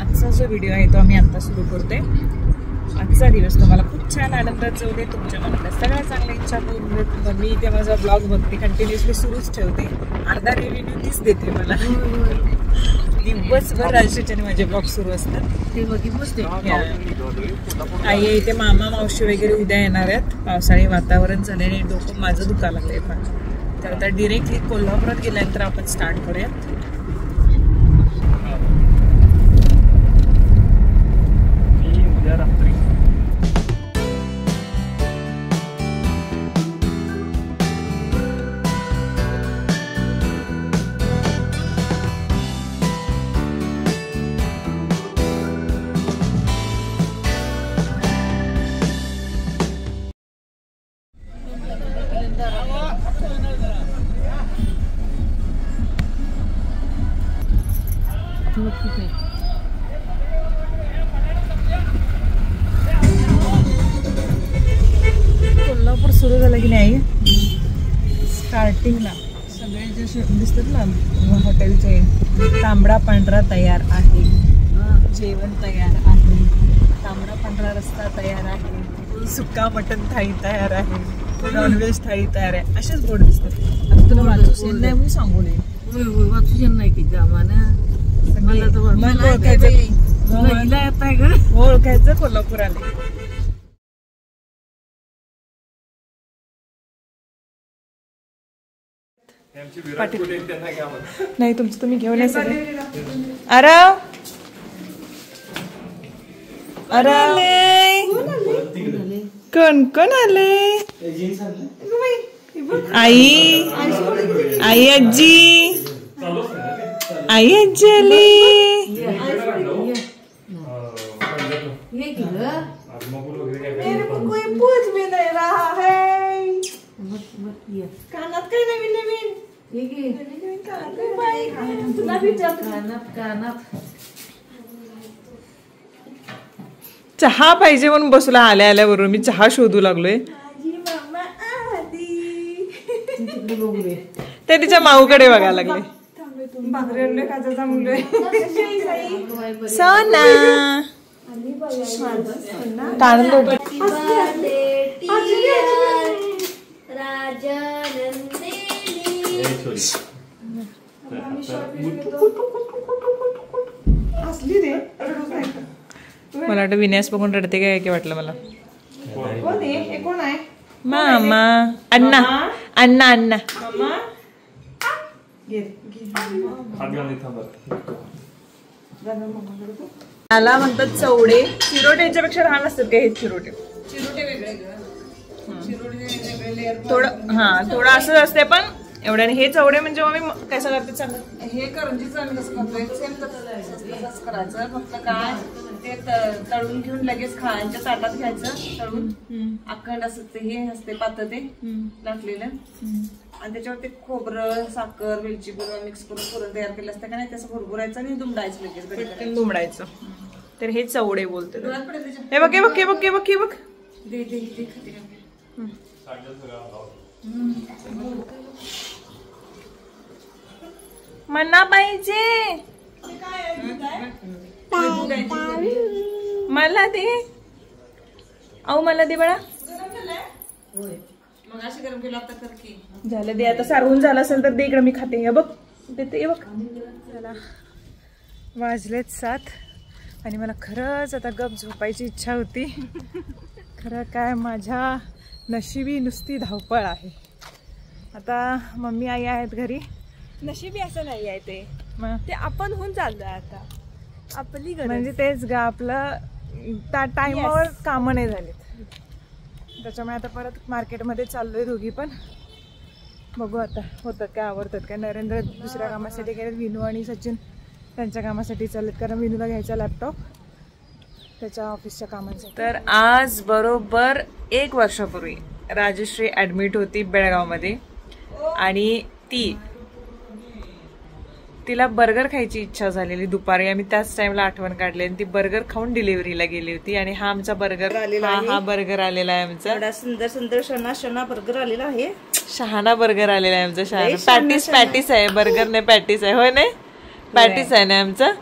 आजचा जो व्हिडिओ आहे तो आम्ही आता सुरू करतोय। आजचा दिवस तुम्हाला खूप छान आनंदात जाऊ दे, तुमच्या मनातल्या सगळ्या चांगल्या इच्छा पूर्ण देत। मी ते माझा ब्लॉग बघते, कंटिन्युअसली सुरूच ठेवते, अर्धा रिव्ह्यू तीच देते मला। दिवसभर राजश्रीचे माझे ब्लॉग सुरू असतात। आई इथे मामा मावशी वगैरे उद्या येणार आहेत। पावसाळी वातावरण झाल्याने डोकं माझं दुखायला लागलंय फार। तर आता डिरेक्टली कोल्हापुरात गेल्यानंतर आपण स्टार्ट करूयात। कोल्हापूर सुरू झालं की नाही, स्टार्टिंगला सगळे जे दिसतात ना हॉटेलचे, तांबडा पांढरा तयार आहे, जेवण तयार आहे, तांबडा पांढरा रस्ता तयार आहे, सुक्का मटन थाळी तयार आहे, नॉनव्हेज थाळी तयार आहे, असेच बोर्ड दिसतात। आता तुला वाचूच येत नाही, मी सांगू नये वाचूच येत नाही की जमाना ओळखायचं कोल्हापूर आले। नाही तुमचं तुम्ही घेऊन या सगळे। आरव कोण कोण आले? आई आई आजी आई आजी आली। पूछ भी नहीं रहा है, कानात काही नवीन नवीन चहा पाहिजे म्हणून बसला। आल्या आल्याबरोबर मी चहा शोधू लागलोय। ते तिच्या माऊकडे बघायला लागले। सोना मला वाटतं विन्यास बघून रडते काय वाटलं मला। मामा अण्णा अण्णा अण्णा त्याला म्हणतात चवडे। चिरोटे याच्यापेक्षा लहान असतात का हे चिरोटे? चिरोटे वेगळे थोडं, हा थोडं असंच असते पण एवढ्याने। हे चवडे म्हणजे मग मी कसं करते सांग, हे करंजीचं आम्ही कसं करतोय सेम तसंच करायचं, फक्त काय ते तळून घेऊन लगेच खायच्या ताटात घ्यायचं, तळून अखंड असं ते हे असते पातळ ते लाटलेलं, आणि त्याच्यावर ते खोबरं साखर वेलची पूर्ण मिक्स करून पुरण तयार केलं असतं का नाही, त्याचं भुरभुरायचं आणि दुमडायचं लगेच दुमडायचं। तर हे चवडे बोलते। हे बघ हे बघ हे बघ हे बघ हे बघ दे दे दे खाते मना पाहिजे मला दे, अहो मला दे बाळा। झालं दे आता, सारवून झालं असेल तर दे इकडे, मी खाते। बघ देते बघ। चला वाजलेत 7 आणि मला खरंच आता गप झोपायची इच्छा होती। खरं काय माझ्या नशिबी नुसती धावपळ आहे। आता मम्मी आई आहेत घरी। नशिबी असं नाही आहे ते आपण होऊन चाललोय आता आपली गरज, म्हणजे तेच ग आपलं टाइमावर कामं नाही झालीत, त्याच्यामुळे आता परत मार्केटमध्ये चाललोय दोघी पण। बघू आता होतात काय, आवडतात काय। नरेंद्र दुसऱ्या कामासाठी गेले, विनू आणि सचिन त्यांच्या कामासाठी चाललेत, कारण विनूला घ्यायचा लॅपटॉप त्याच्या ऑफिसच्या कामांसाठी। तर आज बरोबर 1 वर्षापूर्वी राजश्री ॲडमिट होती बेळगावमध्ये, आणि तिला बर्गर खायची इच्छा झालेली दुपारी। आम्ही त्याच टाइमला आठवण काढली आणि ती बर्गर खाऊन डिलिव्हरीला गेली होती। आणि हा आमचा बर्गर हा बर्गर आलेला आहे आमचा, सुंदर सुंदर शना बर्गर आलेला आहे। शहाणा बर्गर आलेला आहे आमचा, शहाणा पॅटीस आहे, बर्गर नाही पॅटीस आहे, होय नाही पॅटीस आहे ना आमचा।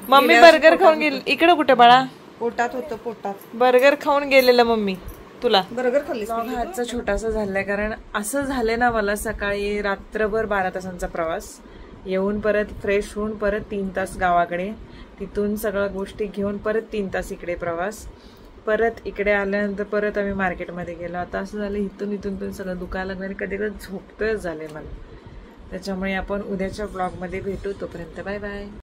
मम्मी बर्गर खाऊन गेली. इकडे कुठे बाळा? पोटात होतं, पोटात बर्गर खाऊन गेलेलं मम्मी. तुला बर्गर खाल्लीस? हातचा छोटासा झालाय, कारण असं झालंय ना मला, सकाळी रात्रभर 12 तासांचा प्रवास, येऊन परत फ्रेश होऊन परत 3 तास गावाकडे, तिथून सगळ्या गोष्टी घेऊन परत 3 तास इकडे प्रवास, परत इकडे आल्यानंतर परत आम्ही मार्केटमध्ये गेलो. आता असं झालं इथून पण सगळं दुखायला लागलं आणि कधी कधी झोपतोच झाले मला. त्याच्यामुळे आपण उद्याच्या ब्लॉगमध्ये भेटू. तोपर्यंत बाय बाय.